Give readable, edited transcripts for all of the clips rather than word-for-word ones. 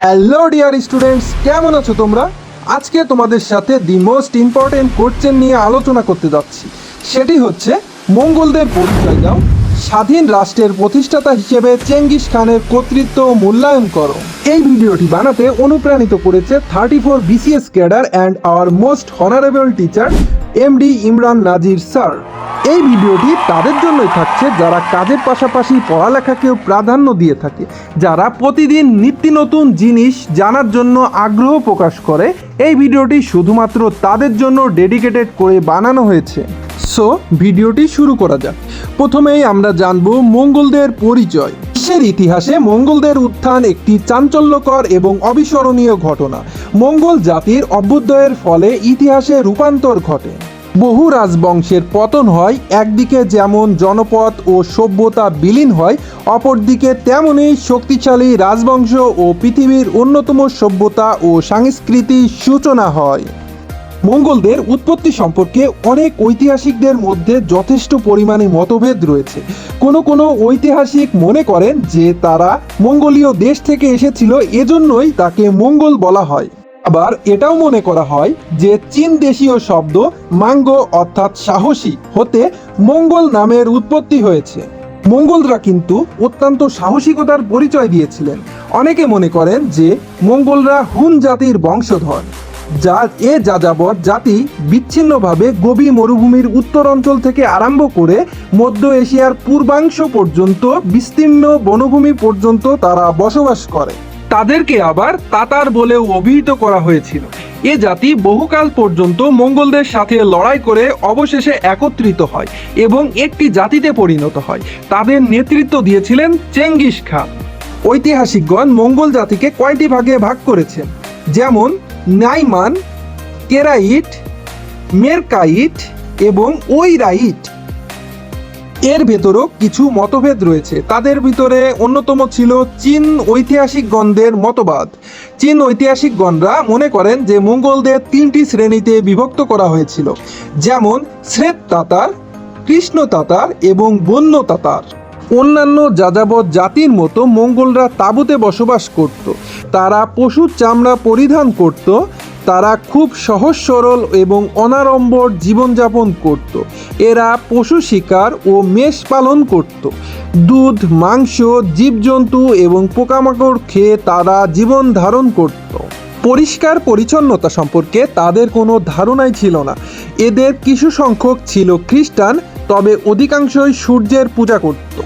Hello dear students, কেমন আছো তোমরা? আজকে তোমাদের সাথে দি মোস্ট ইম্পর্টেন্ট কোশ্চেন নিয়ে আলোচনা করতে যাচ্ছি। সেটি হচ্ছে, মঙ্গলদের পরিচয় দাও। স্বাধীন রাষ্ট্রের প্রতিষ্ঠাতা হিসেবে চেঙ্গিস খানের কর্তৃত্ব মূল্যায়ন করো। এই ভিডিওটি বানাতে অনুপ্রাণিত করেছে 34 BCS cadre and our most honourable teacher MD Imran Nazir sir. এই ভিডিওটি তাদের জন্যই থাকছে যারা কাজের পাশাপাশি পড়ালেখাকেও প্রাধান্য দিয়ে থাকে, যারা প্রতিদিন নিত্য নতুন জিনিস জানার জন্য আগ্রহ প্রকাশ করে। এই ভিডিওটি শুধুমাত্র তাদের জন্য ডেডিকেটেড করে বানানো হয়েছে। সো ভিডিওটি শুরু করা যাক। প্রথমেই আমরা জানব মঙ্গলদের পরিচয়। বিশ্বের ইতিহাসে মঙ্গলদের উত্থান একটি চাঞ্চল্যকর এবং অবিস্মরণীয় ঘটনা। মঙ্গল জাতির অভ্যুদয়ের ফলে ইতিহাসে রূপান্তর ঘটে। বহু রাজবংশের পতন হয়। একদিকে যেমন জনপদ ও সভ্যতা বিলীন হয়, অপরদিকে তেমনই শক্তিশালী রাজবংশ ও পৃথিবীর অন্যতম সভ্যতা ও সংস্কৃতির সূচনা হয়। মঙ্গলদের উৎপত্তি সম্পর্কে অনেক ঐতিহাসিকদের মধ্যে যথেষ্ট পরিমাণে মতভেদ রয়েছে। কোনো ঐতিহাসিক মনে করেন যে তারা মঙ্গোলীয় দেশ থেকে এসেছিল, এজন্যই তাকে মঙ্গল বলা হয়। আবার এটাও মনে করা হয় যে চীন দেশীয় শব্দ মাঙ্গো অর্থাৎ সাহসী হতে মঙ্গল নামের উৎপত্তি হয়েছে। মঙ্গলরা কিন্তু অত্যন্ত সাহসিকতার পরিচয় দিয়েছিলেন। অনেকে মনে করেন যে মঙ্গলরা হুন জাতির বংশধর। যাযাবর জাতি বিচ্ছিন্নভাবে গোবি মরুভূমির উত্তর অঞ্চল থেকে আরম্ভ করে মধ্য এশিয়ার পূর্বাংশ পর্যন্ত বিস্তীর্ণ বনভূমি পর্যন্ত তারা বসবাস করে। তাদেরকে আবার তাতার বলেও অভিহিত করা হয়েছিল। এ জাতি বহুকাল পর্যন্ত মঙ্গলদের সাথে লড়াই করে অবশেষে একত্রিত হয় এবং একটি জাতিতে পরিণত হয়। তাদের নেতৃত্ব দিয়েছিলেন চেঙ্গিস খান। ঐতিহাসিকগণ মঙ্গল জাতিকে কয়টি ভাগে ভাগ করেছেন, যেমন নাইমান, কেরাইট, মেরকাইট এবং ওইরাইট। এর ভেতরও কিছু মতভেদ রয়েছে। তাদের ভিতরে অন্যতম ছিল চীন ঐতিহাসিকগণদের মতবাদ। চীন ঐতিহাসিকগণরা মনে করেন যে মঙ্গলদের 3টি শ্রেণীতে বিভক্ত করা হয়েছিল, যেমন শ্বেত তাতার, কৃষ্ণ তাতার এবং বন্য তাতার। অন্যান্য যাযাবর জাতির মতো মঙ্গলরা তাঁবুতে বসবাস করত। তারা পশুর চামড়া পরিধান করত। তারা খুব সহজ সরল এবং অনাড়ম্বর জীবনযাপন করত। এরা পশু শিকার ও মেষ পালন করত। দুধ, মাংস, জীবজন্তু এবং পোকামাকড় খেয়ে তারা জীবন ধারণ করত। পরিষ্কার পরিচ্ছন্নতা সম্পর্কে তাদের কোনো ধারণাই ছিল না। এদের কিছু সংখ্যক ছিল খ্রিস্টান, তবে অধিকাংশই সূর্যের পূজা করত।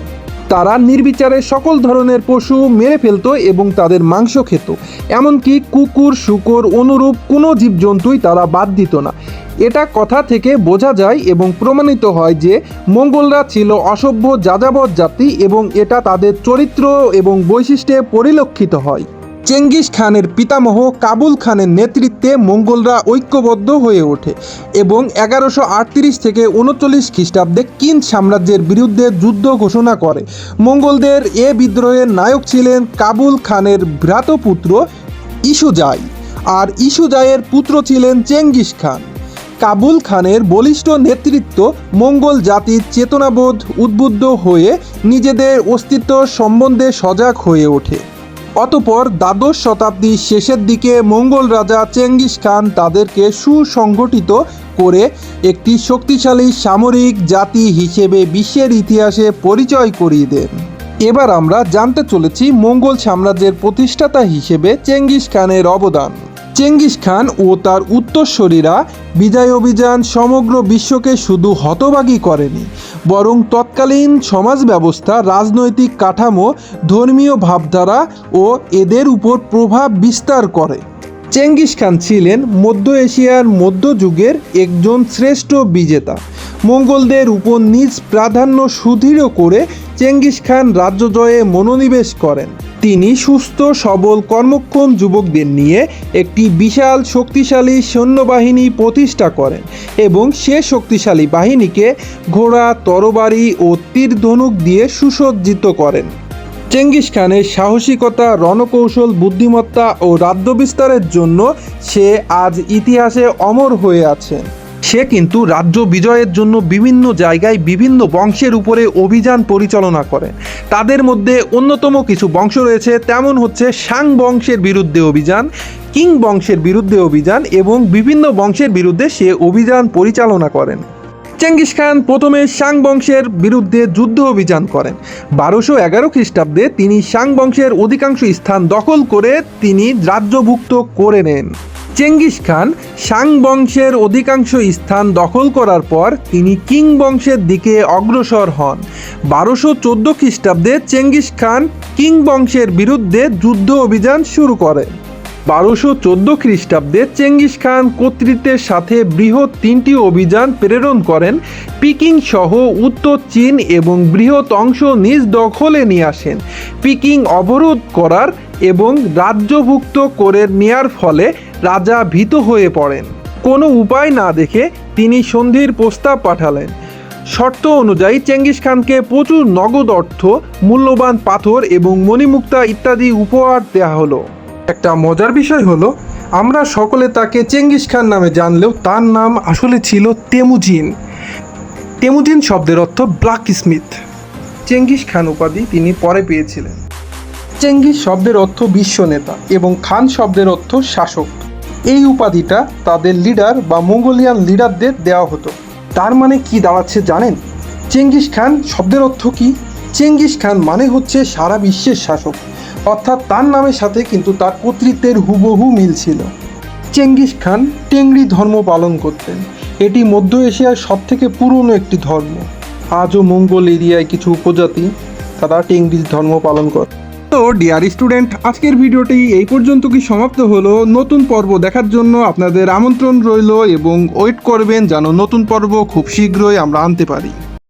তারা নির্বিচারে সকল ধরনের পশু মেরে ফেলত এবং তাদের মাংস খেত। এমনকি কুকুর, শূকর অনুরূপ কোনো জীবজন্তুই তারা বাদ দিত না। এটা কথা থেকে বোঝা যায় এবং প্রমাণিত হয় যে মঙ্গলরা ছিল অসভ্য যাযাবর জাতি, এবং এটা তাদের চরিত্র এবং বৈশিষ্ট্যে পরিলক্ষিত হয়। চেঙ্গিস খানের পিতামহ কাবুল খানের নেতৃত্বে মঙ্গলরা ঐক্যবদ্ধ হয়ে ওঠে এবং 1138 থেকে 39 খ্রিস্টাব্দে কিন সাম্রাজ্যের বিরুদ্ধে যুদ্ধ ঘোষণা করে। মঙ্গলদের এ বিদ্রোহের নায়ক ছিলেন কাবুল খানের ভ্রাতৃপুত্র ইসুজাই, আর ইসুজাইয়ের পুত্র ছিলেন চেঙ্গিস খান। কাবুল খানের বলিষ্ঠ নেতৃত্ব মঙ্গল জাতির চেতনাবোধ উদ্বুদ্ধ হয়ে নিজেদের অস্তিত্ব সম্বন্ধে সজাগ হয়ে ওঠে। অতঃপর দ্বাদশ শতাব্দীর শেষের দিকে মঙ্গল রাজা চেঙ্গিস খান তাদেরকে সুসংগঠিত করে একটি শক্তিশালী সামরিক জাতি হিসেবে বিশ্বের ইতিহাসে পরিচয় করিয়ে দেন। এবার আমরা জানতে চলেছি মঙ্গল সাম্রাজ্যের প্রতিষ্ঠাতা হিসেবে চেঙ্গিস খানের অবদান। চেঙ্গিস খান ও তার উত্তরসূরিরা বিজয় অভিযান সমগ্র বিশ্বকে শুধু হতবাগী করেনি, বরং তৎকালীন সমাজ ব্যবস্থা, রাজনৈতিক কাঠামো, ধর্মীয় ভাবধারা ও এদের উপর প্রভাব বিস্তার করে। চেঙ্গিস খান ছিলেন মধ্য এশিয়ার মধ্যযুগের একজন শ্রেষ্ঠ বিজেতা। মঙ্গলদের উপর নিজ প্রাধান্য সুদৃঢ় করে চেঙ্গিস খান রাজ্য জয়ে মনোনিবেশ করেন। তিনি সুস্থ সবল কর্মক্ষম যুবকদের নিয়ে একটি বিশাল শক্তিশালী সৈন্যবাহিনী প্রতিষ্ঠা করেন এবং সে শক্তিশালী বাহিনীকে ঘোড়া, তরবারি ও তীর ধনুক দিয়ে সুসজ্জিত করেন। চেঙ্গিস খানের সাহসিকতা, রণকৌশল, বুদ্ধিমত্তা ও রাজ্য বিস্তারের জন্য সে আজ ইতিহাসে অমর হয়ে আছেন। সে কিন্তু রাজ্য বিজয়ের জন্য বিভিন্ন জায়গায় বিভিন্ন বংশের উপরে অভিযান পরিচালনা করেন। তাদের মধ্যে অন্যতম কিছু বংশ রয়েছে, তেমন হচ্ছে শাং বংশের বিরুদ্ধে অভিযান, কিং বংশের বিরুদ্ধে অভিযান এবং বিভিন্ন বংশের বিরুদ্ধে সে অভিযান পরিচালনা করেন। চেঙ্গিস খান প্রথমে শাং বংশের বিরুদ্ধে যুদ্ধ অভিযান করেন। 1211 খ্রিস্টাব্দে তিনি শাং বংশের অধিকাংশ স্থান দখল করে তিনি রাজ্যভুক্ত করে নেন। চেঙ্গিস খান শাং বংশের অধিকাংশ স্থান দখল করার পর তিনি কিং বংশের দিকে অগ্রসর হন। 1214 খ্রিস্টাব্দে চেঙ্গিস খান কিং বংশের বিরুদ্ধে যুদ্ধ অভিযান শুরু করেন। 1214 খ্রিস্টাব্দে চেঙ্গিস খান কর্তৃত্বের সাথে বৃহৎ 3টি অভিযান প্রেরণ করেন। পিকিং সহ উত্তর চীন এবং বৃহৎ অংশ নিজ দখলে নিয়ে আসেন। পিকিং অবরোধ করার এবং রাজ্যভুক্ত করে নেয়ার ফলে রাজা ভীত হয়ে পড়েন। কোনো উপায় না দেখে তিনি সন্ধির প্রস্তাব পাঠালেন। শর্ত অনুযায়ী চেঙ্গিস খানকে প্রচুর নগদ অর্থ, মূল্যবান পাথর এবং মণিমুক্তা ইত্যাদি উপহার দেওয়া হলো। একটা মজার বিষয় হলো, আমরা সকলে তাকে চেঙ্গিস খান নামে জানলেও তার নাম আসলে ছিল তেমুজিন। তেমুজিন শব্দের অর্থ ব্ল্যাক স্মিথ। চেঙ্গিস খান উপাধি তিনি পরে পেয়েছিলেন। চেঙ্গিস শব্দের অর্থ বিশ্ব নেতা এবং খান শব্দের অর্থ শাসক। এই উপাধিটা তাদের লিডার বা মঙ্গোলিয়ান লিডারদের দেওয়া হতো। তার মানে কি দাঁড়াচ্ছে জানেন? চেঙ্গিস খান শব্দের অর্থ কি? চেঙ্গিস খান মানে হচ্ছে সারা বিশ্বের শাসক, অর্থাৎ তার নামের সাথে কিন্তু তার কর্তৃত্বের হুবহু মিল ছিল। চেঙ্গিস খান টেংরি ধর্ম পালন করতেন। এটি মধ্য এশিয়ার সবথেকে পুরনো একটি ধর্ম। আজও মঙ্গোল এরিয়ায় কিছু উপজাতি তারা টেংরি ধর্ম পালন করে। তো ডিয়ার স্টুডেন্ট, আজকের ভিডিওটি এই পর্যন্ত কি সমাপ্ত হলো। নতুন পর্ব দেখার জন্য আপনাদের আমন্ত্রণ রইল এবং ওয়েট করবেন যেন নতুন পর্ব খুব শীঘ্রই আমরা আনতে পারি।